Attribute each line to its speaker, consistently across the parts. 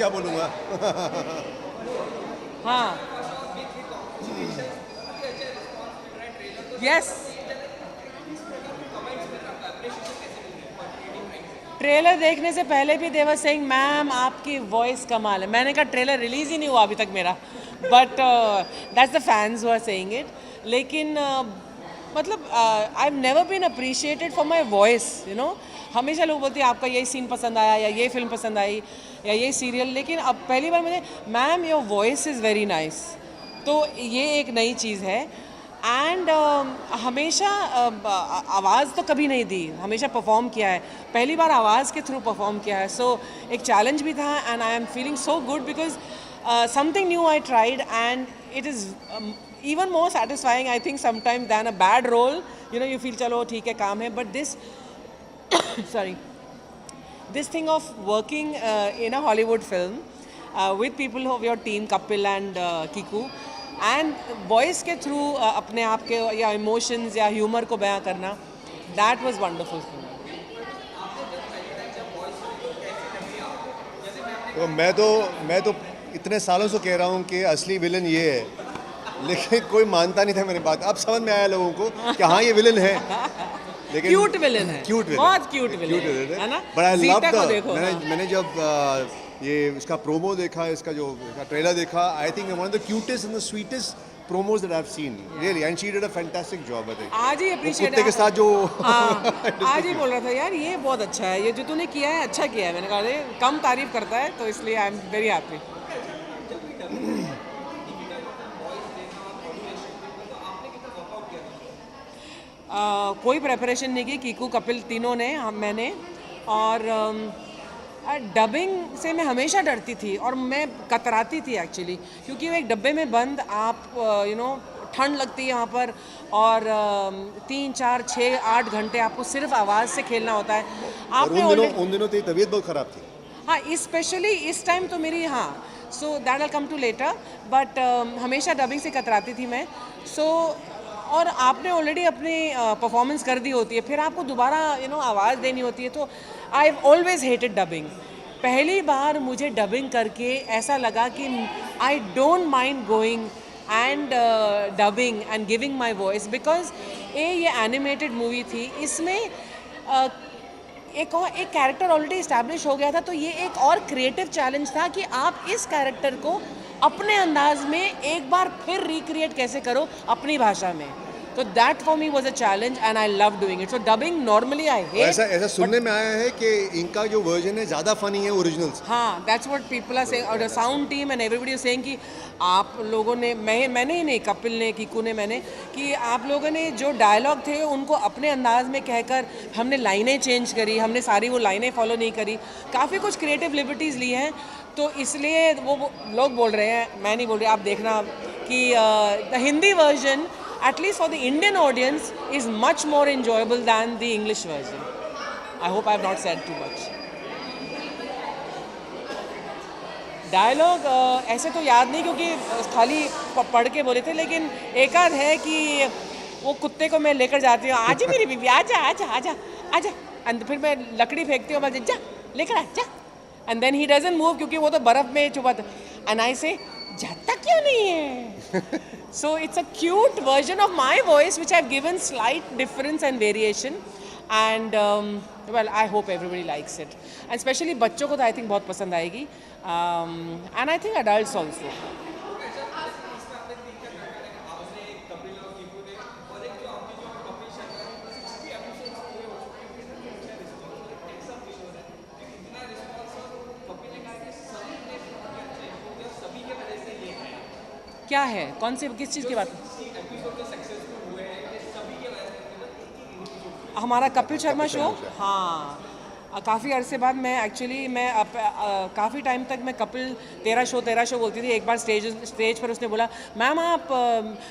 Speaker 1: क्या बोलूँगा।
Speaker 2: हाँ, यस, ट्रेलर देखने से पहले भी देवर सेइंग मैम आपकी वॉइस कमाल है। मैंने कहा ट्रेलर रिलीज ही नहीं हुआ अभी तक मेरा, but that's the fans who are saying it. लेकिन मतलब I have never been appreciated for my voice, you know. हमेशा लोग बोलते हैं आपका यही सीन पसंद आया या ये फिल्म पसंद आई या ये सीरियल, लेकिन अब पहली बार मुझे ma'am your voice is very nice, तो ये एक नई चीज़ है। एंड हमेशा आवाज़ तो कभी नहीं दी, हमेशा परफॉर्म किया है, पहली बार आवाज़ के थ्रू परफॉर्म किया है। सो एक चैलेंज भी था and I am feeling so good because something new I tried and it is even more satisfying I think sometimes than a bad role, you know, you feel chalo theek hai kaam hai, but this sorry, this thing of working in a Hollywood film with people of your team Kapil and Kiku and voice के through अपने आप के या emotions या humor को बयां करना, that was wonderful for me.
Speaker 1: तो मैं तो इतने सालों से कह रहा हूँ कि असली विलन ये है, लेकिन कोई मानता नहीं था मेरी बात। अब समझ में आया लोगों को कि हाँ ये विलन है, लेकिन
Speaker 2: क्यूट विलन है,
Speaker 1: क्यूट विलन,
Speaker 2: बहुत क्यूट विलन है ना।
Speaker 1: बट आई लव
Speaker 2: को
Speaker 1: द
Speaker 2: देखो,
Speaker 1: मैंने जब ये इसका प्रोमो देखा, इसका जो ट्रेलर देखा, I think one of the cutest and the sweetest promos that I've seen, really, and she did a fantastic job, I think.
Speaker 2: आज ही अप्रिशिएट
Speaker 1: कुत्ते के साथ जो
Speaker 2: आज ही बोल रहा था यार ये बहुत अच्छा है, ये जो तूने किया है अच्छा किया है। मैंने कहा अरे कम तारीफ करता है, तो इसलिए आई एम वेरी हैप्पी। कोई प्रेपरेशन नहीं की, कीकू कपिल तीनों ने, मैंने, और डबिंग से मैं हमेशा डरती थी और मैं कतराती थी एक्चुअली, क्योंकि वो एक डब्बे में बंद, आप यू नो ठंड लगती है यहाँ पर, और 3, 4, 6, 8 घंटे आपको सिर्फ आवाज़ से खेलना होता है। आपने
Speaker 1: उन दिनों तेरी तबीयत बहुत ख़राब थी।
Speaker 2: हाँ, स्पेशली इस टाइम तो मेरी, हाँ, so that will come to later, but हमेशा डबिंग से कतराती थी मैं। सो और आपने ऑलरेडी अपनी परफॉर्मेंस कर दी होती है, फिर आपको दोबारा यू नो आवाज़ देनी होती है, तो I have always hated dubbing. पहली बार मुझे डबिंग करके ऐसा लगा कि I don't mind going and dubbing and giving my voice, because ये एनिमेटेड मूवी थी, इसमें एक कैरेक्टर ऑलरेडी इस्टेब्लिश हो गया था, तो ये एक और क्रिएटिव चैलेंज था कि आप इस कैरेक्टर को अपने अंदाज में एक बार फिर रिक्रिएट कैसे करो अपनी भाषा में। तो that for me was a challenge and I love doing it. So dubbing normally I hate.
Speaker 1: ऐसा सुनने में आया है कि इनका जो वर्जन है ज़्यादा फनी है ओरिजिनल से।
Speaker 2: हाँ, that's what people are saying, और the sound team and everybody is saying कि आप लोगों ने, मैंने ही नहीं, कपिल ने, कीकू ने, मैंने, कि आप लोगों ने जो डायलॉग थे उनको अपने अंदाज में कहकर हमने लाइनें चेंज करी, हमने सारी वो लाइनें फॉलो नहीं करी, काफ़ी कुछ क्रिएटिव लिबर्टीज़ ली हैं। तो इसलिए वो लोग बोल रहे हैं, मैं नहीं बोल रही, आप देखना कि the Hindi version at least for the Indian audience is much more enjoyable than the English version. I hope I have not said too much. Dialogue ऐसे तो याद नहीं, क्योंकि खाली पढ़ के बोले थे, लेकिन एक आध है कि वो कुत्ते को मैं लेकर जाती हूँ, आजा मेरी बीवी, आजा आजा आजा आजा, एंड फिर मैं लकड़ी फेंकती हूँ, मैं जा लेकर आ जा, and then he doesn't move, क्योंकि वो तो बर्फ़ में छुपा था, एंड आई से जाता क्यों नहीं है। So it's a cute version of my voice which I've given slight difference and variation, and well I hope everybody likes it, and especially बच्चों को तो I think बहुत पसंद आएगी, and I think adults also. क्या है, कौन से, किस चीज़ की बात? हमारा कपिल शर्मा शो, हाँ, काफ़ी अरसे बाद मैं एक्चुअली, काफ़ी टाइम तक मैं कपिल तेरा शो बोलती थी। एक बार स्टेज पर उसने बोला मैम आप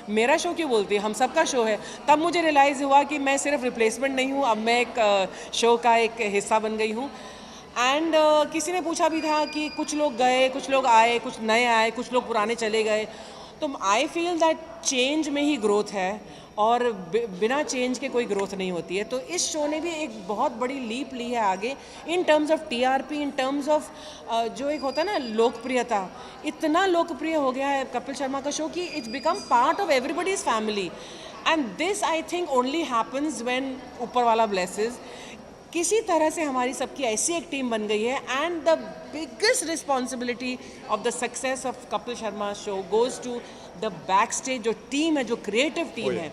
Speaker 2: मेरा शो क्यों बोलती है, हम सबका शो है। तब मुझे रियलाइज़ हुआ कि मैं सिर्फ रिप्लेसमेंट नहीं हूँ, अब मैं एक शो का एक हिस्सा बन गई हूँ। एंड किसी ने पूछा भी था कि कुछ लोग गए, कुछ लोग आए, कुछ नए आए, कुछ लोग पुराने चले गए, तो आई फील दैट चेंज में ही ग्रोथ है और बिना चेंज के कोई ग्रोथ नहीं होती है। तो इस शो ने भी एक बहुत बड़ी लीप ली है आगे in terms of TRP, in terms of जो एक होता है ना लोकप्रियता। इतना लोकप्रिय हो गया है कपिल शर्मा का शो कि it's become part of everybody's family, and this I think only happens when ऊपर वाला ब्लेसेस। किसी तरह से हमारी सबकी ऐसी एक टीम बन गई है, and the biggest responsibility of the success of Kapil Sharma show goes to the back stage जो टीम है, जो क्रिएटिव टीम है,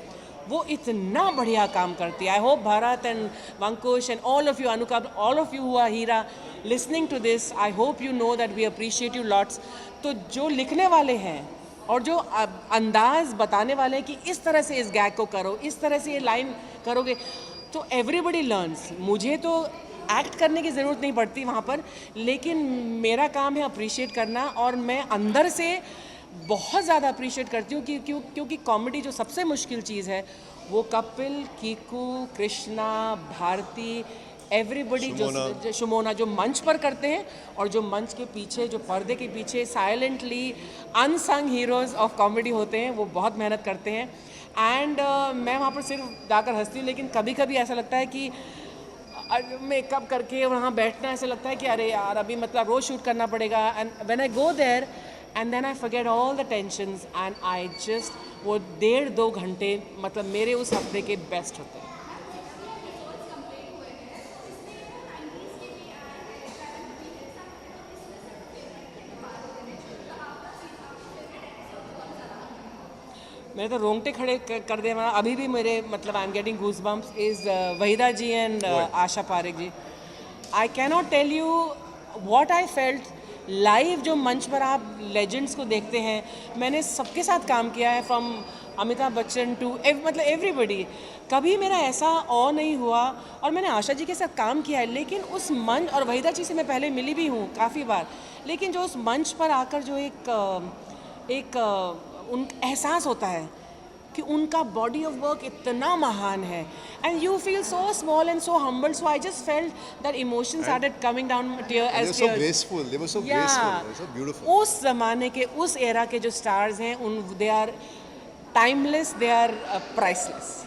Speaker 2: वो इतना बढ़िया काम करती है। I hope Bharat and Vankush and all of you, अनुकप, all of you who are here listening to this, I hope you know that we appreciate you lots. तो जो लिखने वाले हैं और जो अंदाज बताने वाले हैं कि इस तरह से इस गैग को करो, इस तरह से ये लाइन करोगे, तो एवरीबडी लर्न्स। मुझे तो एक्ट करने की ज़रूरत नहीं पड़ती वहाँ पर, लेकिन मेरा काम है अप्रिशिएट करना, और मैं अंदर से बहुत ज़्यादा अप्रिशिएट करती हूँ क्योंकि कॉमेडी जो सबसे मुश्किल चीज़ है वो कपिल, कीकू, कृष्णा, भारती, एवरीबडी, जो शुमोना जो मंच पर करते हैं और जो मंच के पीछे, जो पर्दे के पीछे silently unsung heroes of comedy होते हैं, वो बहुत मेहनत करते हैं। एंड मैं वहाँ पर सिर्फ जाकर हंसती हूँ, लेकिन कभी कभी ऐसा लगता है कि मेकअप करके वहाँ बैठना, ऐसा लगता है कि अरे यार अभी मतलब रोज़ शूट करना पड़ेगा। And when I go there and then I forget all the tensions and I just, वो 1.5-2 घंटे मतलब मेरे उस हफ्ते के बेस्ट होते हैं। मेरे तो रोंगटे खड़े कर दे। अभी भी मेरे मतलब I am getting goose bumps is Waheeda ji and Asha Parekh ji. I cannot tell you what I felt live. जो मंच पर आप लेजेंड्स को देखते हैं, मैंने सबके साथ काम किया है, फ्रॉम अमिताभ बच्चन टू मतलब एवरीबडी। कभी मेरा ऐसा ऑ नहीं हुआ, और मैंने आशा जी के साथ काम किया है, लेकिन उस मंच, और वहीदा जी से मैं पहले मिली भी हूँ काफ़ी बार, लेकिन जो उस मंच पर आकर जो एक उन एहसास होता है कि उनका बॉडी ऑफ वर्क इतना महान है, and you feel so small and so humble. So I just felt that emotions started coming down as उस जमाने के, उस एरा के जो स्टार्स हैं, उन they are timeless, they are priceless.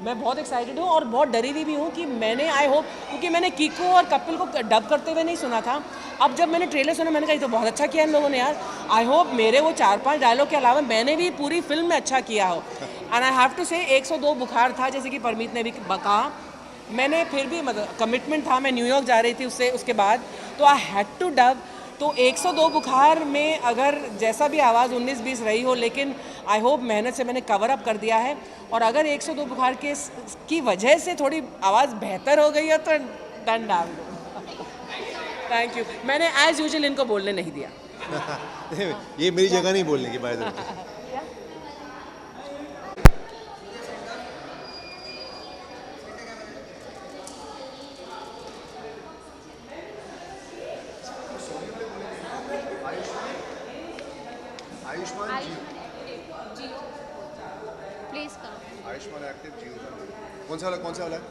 Speaker 2: मैं बहुत एक्साइटेड हूँ और बहुत डरी हुई भी हूँ कि मैंने, आई होप, क्योंकि मैंने कीको और कपिल को डब करते हुए नहीं सुना था। अब जब मैंने ट्रेलर सुना, मैंने कहा ये तो बहुत अच्छा किया इन लोगों ने यार। आई होप मेरे वो 4-5 डायलॉग के अलावा मैंने भी पूरी फिल्म में अच्छा किया हो। एंड आई हैव टू से 102 बुखार था, जैसे कि परमीत ने भी कहा। मैंने फिर भी मतलब कमिटमेंट था, मैं न्यूयॉर्क जा रही थी उसके बाद, तो आई हैड टू डब। तो 102 बुखार में अगर जैसा भी आवाज़ 19-20 रही हो, लेकिन आई होप मेहनत से मैंने कवर अप कर दिया है। और अगर 102 बुखार की वजह से थोड़ी आवाज़ बेहतर हो गई है तो डन डाल दो। Thank you. मैंने एज यूजुअल इनको बोलने नहीं दिया।
Speaker 1: ये मेरी जगह नहीं बोलने की, by the way. Ayushmann ji,
Speaker 3: please come.
Speaker 1: Ayushmann active ji. कौन सा वाला है?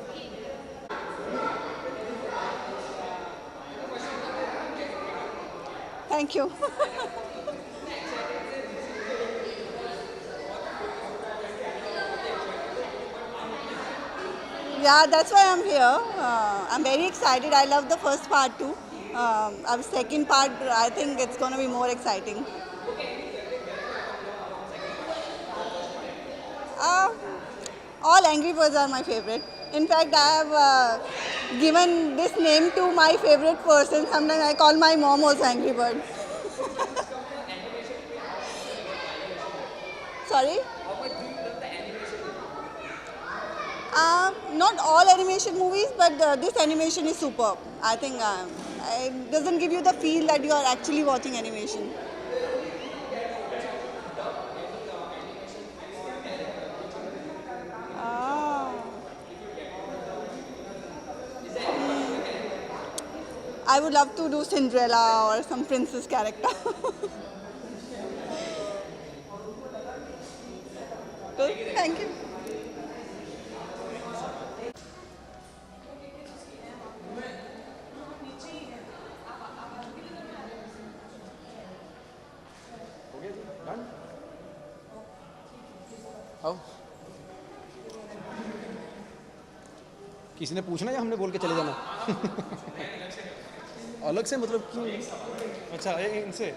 Speaker 3: Thank you. Yeah, that's why I'm here. I'm very excited. I love the first part too. Second part, I think it's going to be more exciting. All Angry Birds are my favorite. In fact, I have given this name to my favorite person. Sometimes I call my mom also Angry Bird. Sorry? Not all animation movies, but this animation is superb. I think it doesn't give you the feel that you are actually watching animation. I would love to do Cinderella or some princess character. Cool. Thank you.
Speaker 4: आओ। किसी ने पूछना या हमने बोल के चले जाना? अलग से मतलब क्यों?
Speaker 5: अच्छा इनसे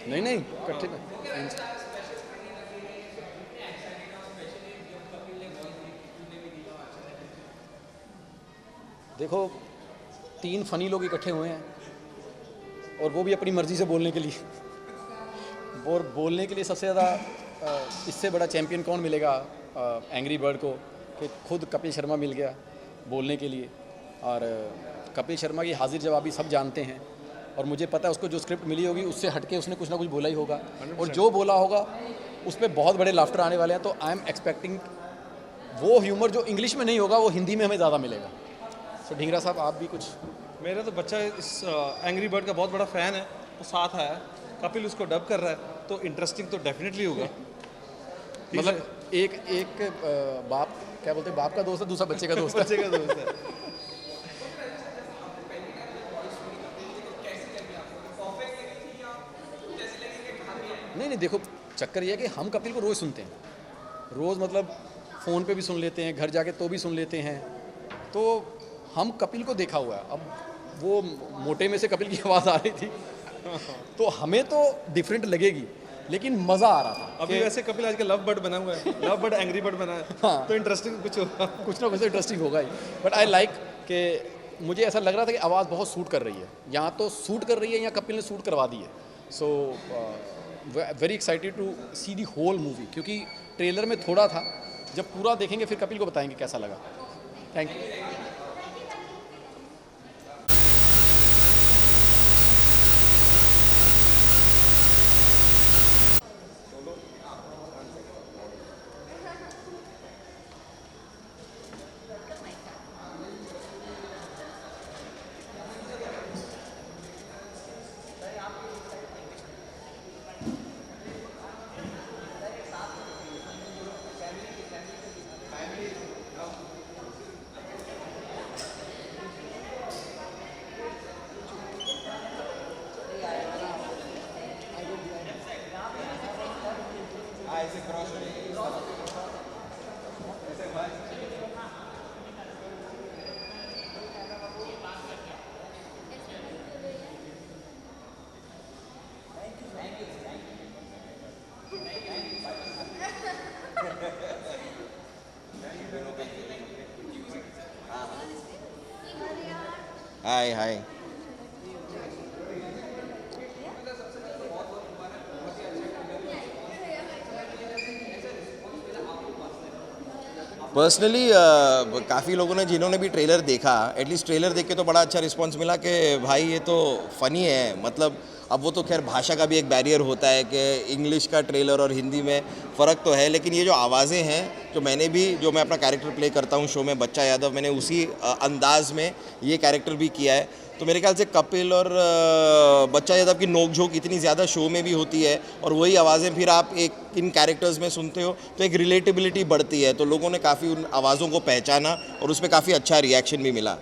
Speaker 4: नहीं नहीं, इकट्ठे में। देखो 3 फनी लोग इकट्ठे हुए हैं और वो भी अपनी मर्जी से बोलने के लिए। और बोलने के लिए सबसे ज़्यादा इससे बड़ा चैंपियन कौन मिलेगा एंग्री बर्ड को कि खुद कपिल शर्मा मिल गया बोलने के लिए। और कपिल शर्मा की हाजिर जवाबी सब जानते हैं और मुझे पता है उसको जो स्क्रिप्ट मिली होगी उससे हटके उसने कुछ ना कुछ बोला ही होगा और जो बोला होगा उस पर बहुत बड़े लाफ्टर आने वाले हैं। तो आई एम एक्सपेक्टिंग वो ह्यूमर जो इंग्लिश में नहीं होगा वो हिंदी में हमें ज़्यादा मिलेगा। तो ढींगरा साहब आप भी कुछ?
Speaker 5: मेरा तो बच्चा इस एंग्री बर्ड का बहुत बड़ा फ़ैन है, तो साथ आया है। कपिल उसको डब कर रहा है तो इंटरेस्टिंग तो डेफिनेटली होगा।
Speaker 4: मतलब एक बाप क्या बोलते हैं, बाप का दोस्त है, दूसरा बच्चे का दोस्त है।
Speaker 5: बच्चे का दोस्त है।
Speaker 4: नहीं देखो चक्कर ये है कि हम कपिल को रोज़ सुनते हैं, रोज़ मतलब फ़ोन पे भी सुन लेते हैं, घर जाके तो भी सुन लेते हैं। तो हम कपिल को देखा हुआ है। अब वो मोटे में से कपिल की आवाज़ आ रही थी तो हमें तो डिफरेंट लगेगी लेकिन मज़ा आ रहा था।
Speaker 5: अभी वैसे कपिल आज के लव बर्ड बना हुआ है, लव बर्ड एंग्री बर्ड बना है।
Speaker 4: हाँ।
Speaker 5: तो इंटरेस्टिंग कुछ होगा,
Speaker 4: कुछ ना कुछ इंटरेस्टिंग होगा ही। बट आई लाइक कि मुझे ऐसा लग रहा था कि आवाज़ बहुत सूट कर रही है, यहाँ तो सूट कर रही है या कपिल ने सूट करवा दी है। So very excited to see the whole movie, क्योंकि ट्रेलर में थोड़ा था, जब पूरा देखेंगे फिर कपिल को बताएंगे कैसा लगा। Thank you.
Speaker 6: Hi hi. Personally काफ़ी लोगों ने जिन्होंने भी ट्रेलर देखा, एटलीस्ट ट्रेलर देख के तो बड़ा अच्छा रिस्पांस मिला कि भाई ये तो फ़नी है। मतलब अब वो तो खैर भाषा का भी एक बैरियर होता है कि इंग्लिश का ट्रेलर और हिंदी में फ़र्क तो है, लेकिन ये जो आवाज़ें हैं जो मैं अपना कैरेक्टर प्ले करता हूँ शो में, बच्चा यादव, मैंने उसी अंदाज में ये कैरेक्टर भी किया है। तो मेरे ख्याल से कपिल और बच्चा यादव की नोक-झोंक इतनी ज़्यादा शो में भी होती है और वही आवाज़ें फिर आप एक इन कैरेक्टर्स में सुनते हो तो एक रिलेटेबिलिटी बढ़ती है। तो लोगों ने काफ़ी उन आवाज़ों को पहचाना और उसमें काफ़ी अच्छा रिएक्शन भी मिला।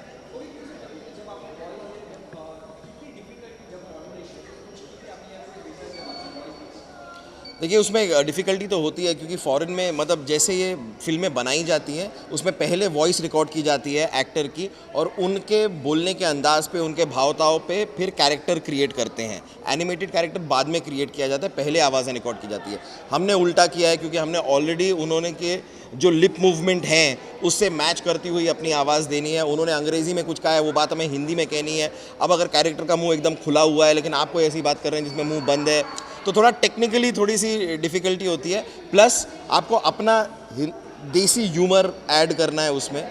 Speaker 6: देखिए उसमें डिफ़िकल्टी तो होती है क्योंकि फ़ॉरेन में मतलब जैसे ये फ़िल्में बनाई जाती हैं उसमें पहले वॉइस रिकॉर्ड की जाती है एक्टर की और उनके बोलने के अंदाज़ पे, उनके भावताओं पे फिर कैरेक्टर क्रिएट करते हैं। एनिमेटेड कैरेक्टर बाद में क्रिएट किया जाता है, पहले आवाज़ें रिकॉर्ड की जाती है। हमने उल्टा किया है क्योंकि हमने ऑलरेडी उन्होंने के जो लिप मूवमेंट हैं उससे मैच करती हुई अपनी आवाज़ देनी है। उन्होंने अंग्रेज़ी में कुछ कहा है वो बात हमें हिंदी में कहनी है। अब अगर कैरेक्टर का मुँह एकदम खुला हुआ है लेकिन आप कोई ऐसी बात कर रहे हैं जिसमें मुँह बंद है तो थोड़ा टेक्निकली थोड़ी सी डिफ़िकल्टी होती है। प्लस आपको अपना देसी ह्यूमर ऐड करना है उसमें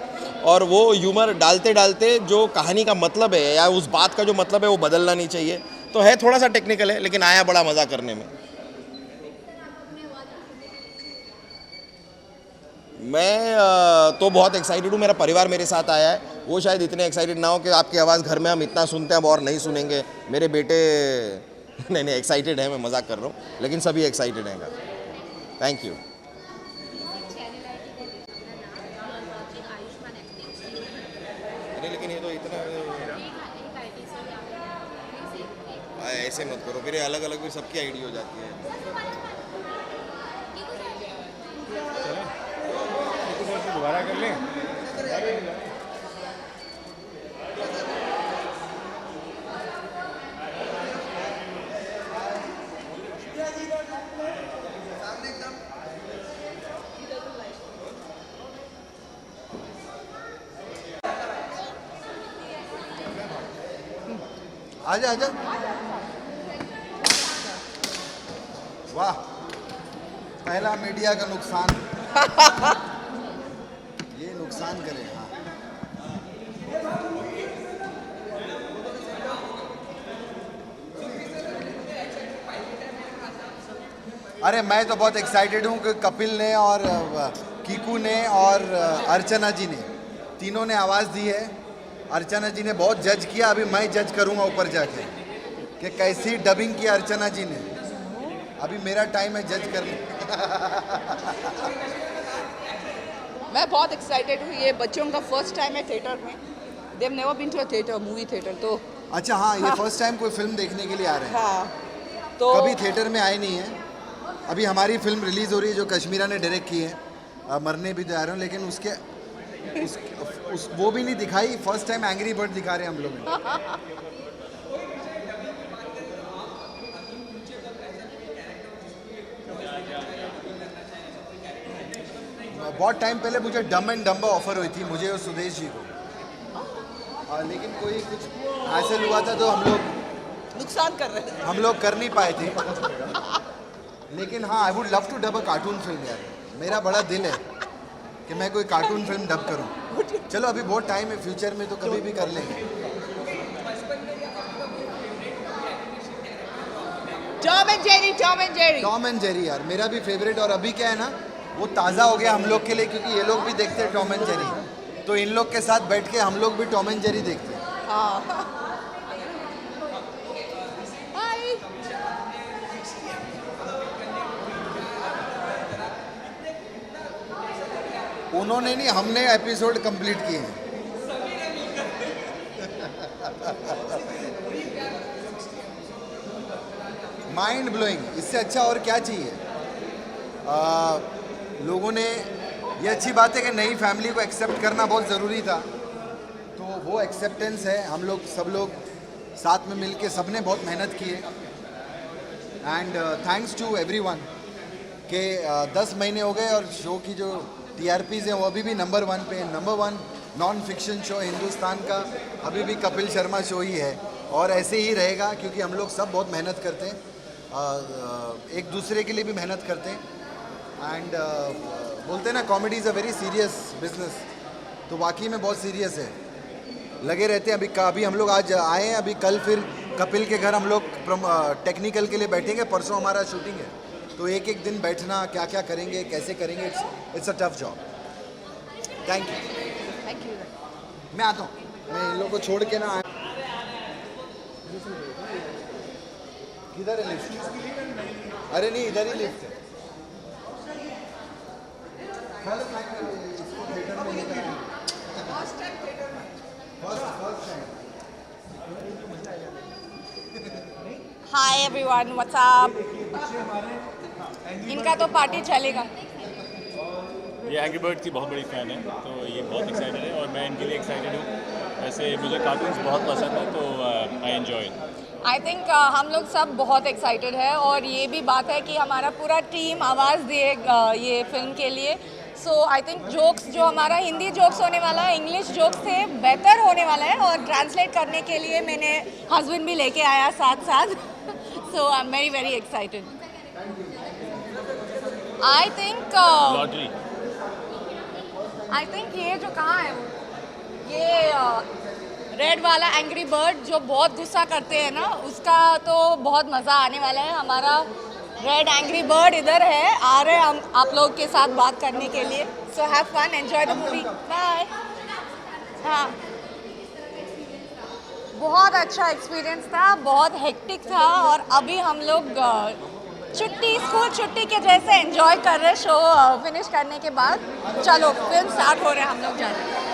Speaker 6: और वो ह्यूमर डालते डालते जो कहानी का मतलब है या उस बात का जो मतलब है वो बदलना नहीं चाहिए। तो है थोड़ा सा टेक्निकल है लेकिन आया बड़ा मज़ा करने में। मैं तो बहुत एक्साइटेड हूँ, मेरा परिवार मेरे साथ आया है। वो शायद इतने एक्साइटेड ना हो कि आपकी आवाज़ घर में हम इतना सुनते हैं अब और नहीं सुनेंगे। मेरे बेटे नहीं एक्साइटेड है, मैं मजाक कर रहा हूँ लेकिन सभी एक्साइटेड हैं। Thank you. अरे लेकिन ये तो इतना ऐसे मत करो, फिर अलग अलग भी सबकी आईडी हो जाती है।
Speaker 7: दोबारा कर लें।
Speaker 1: आजा आजा। वाह, पहला मीडिया का नुकसान। ये नुकसान करे। हाँ, अरे मैं तो बहुत एक्साइटेड हूँ कि कपिल ने और कीकू ने और अर्चना जी ने तीनों ने आवाज़ दी है। अर्चना जी ने बहुत जज किया, अभी मैं जज करूँगा ऊपर जाके कि कैसी डबिंग की अर्चना जी ने। अभी मेरा टाइम है जज करने।
Speaker 8: मैं बहुत एक्साइटेड हूँ। ये बच्चों का फर्स्ट टाइम है थिएटर में। They've never been to a theatre, movie theatre. तो
Speaker 1: अच्छा, हाँ, ये फर्स्ट टाइम कोई फिल्म देखने के लिए आ रहे हैं।
Speaker 8: हाँ, तो
Speaker 1: कभी थिएटर में आए नहीं हैं। अभी हमारी फिल्म रिलीज़ हो रही है जो कश्मीरा ने डायरेक्ट की है, मरने भी जा रहे हैं, लेकिन वो भी नहीं दिखाई। फर्स्ट टाइम एंग्री बर्ड दिखा रहे हैं हम लोग। बहुत टाइम पहले मुझे डम एंड डम्बर ऑफर हुई थी, मुझे और सुदेश जी को, लेकिन कोई कुछ हासिल हुआ था तो
Speaker 8: नुकसान कर रहे थे।
Speaker 1: हम लोग कर नहीं पाए थे। लेकिन हाँ, I would love to dub a cartoon film यार। मेरा बड़ा दिल है कि मैं कोई कार्टून फिल्म डब करूं। चलो अभी बहुत टाइम है, फ्यूचर में तो कभी भी कर लेंगे।
Speaker 8: Tom and Jerry, Tom and Jerry.
Speaker 1: Tom and Jerry यार मेरा भी फेवरेट। और अभी क्या है ना, वो ताज़ा हो गया हम लोग के लिए, क्योंकि ये लोग भी देखते हैं टॉम एंड जेरी, तो इन लोग के साथ बैठ के हम लोग भी टॉम एंड जेरी देखते हैं।
Speaker 8: हाँ।
Speaker 1: उन्होंने नहीं, हमने एपिसोड कंप्लीट किए हैं। माइंड ब्लोइंग, इससे अच्छा और क्या चाहिए। लोगों ने, ये अच्छी बात है कि नई फैमिली को एक्सेप्ट करना बहुत ज़रूरी था, तो वो एक्सेप्टेंस है। हम लोग सब लोग साथ में मिलके सबने बहुत मेहनत की है। एंड थैंक्स टू एवरीवन के 10 महीने हो गए और शो की जो TRPs हैं वो अभी भी नंबर 1 पे है। Number 1 non fiction show Hindustan का अभी भी कपिल शर्मा शो ही है, और ऐसे ही रहेगा, क्योंकि हम लोग सब बहुत मेहनत करते हैं, एक दूसरे के लिए भी मेहनत करते हैं। एंड बोलते हैं ना, comedy is a very serious business, तो वाकई में बहुत सीरियस है। लगे रहते हैं। अभी हम लोग आज आए हैं, अभी कल फिर कपिल के घर हम लोग टेक्निकल के लिए बैठेंगे, परसों हमारा शूटिंग है, तो एक एक दिन बैठना, क्या क्या करेंगे, कैसे करेंगे, it's a tough job. Thank you. मैं आता हूँ, मैं इन लोगों को छोड़ के ना आया। किधर है लिफ्ट? अरे नहीं, इधर ही लिफ्ट है। इसको थिएटर में लेकर आए। First time.
Speaker 8: Hi everyone, what's up. इनका तो पार्टी चलेगा।
Speaker 7: ये एंग्री बर्ड की बहुत बड़ी फ़ैन है, तो ये बहुत एक्साइटेड है और मैं इनके लिए एक्साइटेड हूँ। वैसे मुझे कार्टून्स बहुत पसंद है, तो आई एंजॉय।
Speaker 8: आई थिंक हम लोग सब बहुत एक्साइटेड है, और ये भी बात है कि हमारा पूरा टीम आवाज़ दिए ये फिल्म के लिए। सो आई थिंक जोक्स जो हमारा हिंदी जोक्स होने वाला है, इंग्लिश जोक्स से बेहतर होने वाला है, और ट्रांसलेट करने के लिए मैंने हस्बैंड भी लेके आया साथ साथ। So I am very very excited. I think ये जो कहाँ है, ये रेड वाला एंग्री बर्ड जो बहुत गुस्सा करते हैं ना, उसका तो बहुत मज़ा आने वाला है। हमारा रेड एंग्री बर्ड इधर है, आ रहे हैं हम आप लोग के साथ बात करने के लिए। So have fun, enjoy the movie, bye. हाँ, बहुत अच्छा एक्सपीरियंस था, बहुत हेक्टिक था, और अभी हम लोग स्कूल छुट्टी के जैसे एंजॉय कर रहे शो फिनिश करने के बाद। चलो फिल्म स्टार्ट हो रहे हैं, हम लोग जा रहे हैं।